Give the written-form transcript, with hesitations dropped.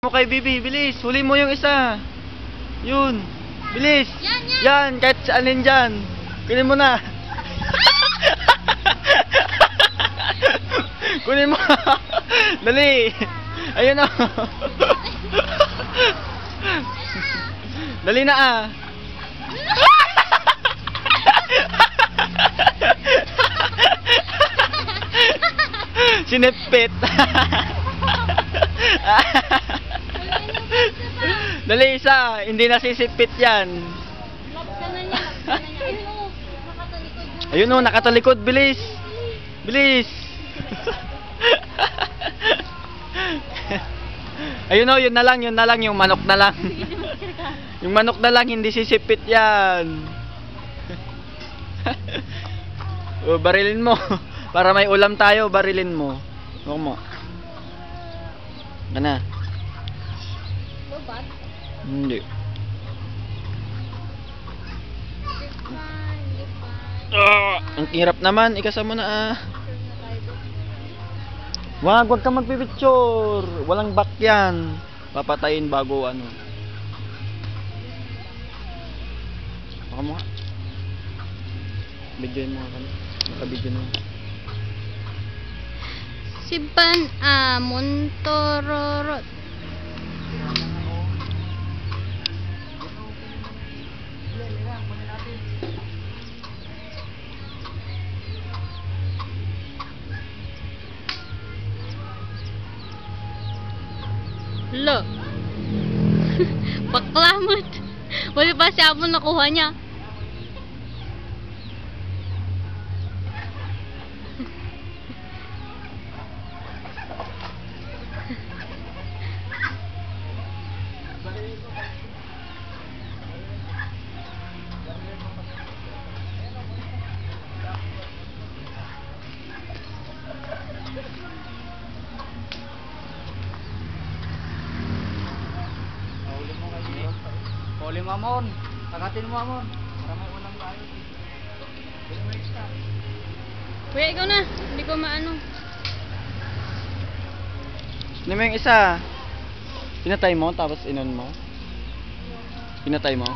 Mo kay Bibi, bilis. Huli mo yung isa. Yun. Bilis. Yan, kahit saanin dyan. Kunin mo na. Kunin mo. Dali. Ayun o. Dali na ah. Sinipit. Dali isa, hindi nasisipit yan. Ayun o, nakatalikod, bilis. Bilis. Ayun o, yun na lang, yung manok na lang. Yung manok na lang, hindi sisipit yan. O, barilin mo. Para may ulam tayo, barilin mo. Huwag mo. Gana. Hindi. Ang hirap naman, ikasa mo na ah. Wag ka magpipicture. Walang back yan. Papatayin bago ano. Baka mo nga. Bidyoin mo nga kami. Nakabidyo na. Siban amon tororot. Lo. Paklamat. Wala pa siya mo nakuha niya. Huli mo amon. Tagatin mo amon. Para may ulam tayo. Kuya, ikaw na. Hindi ko maano. Hindi mo yung isa. Pinatay mo tapos inon mo. Pinatay mo.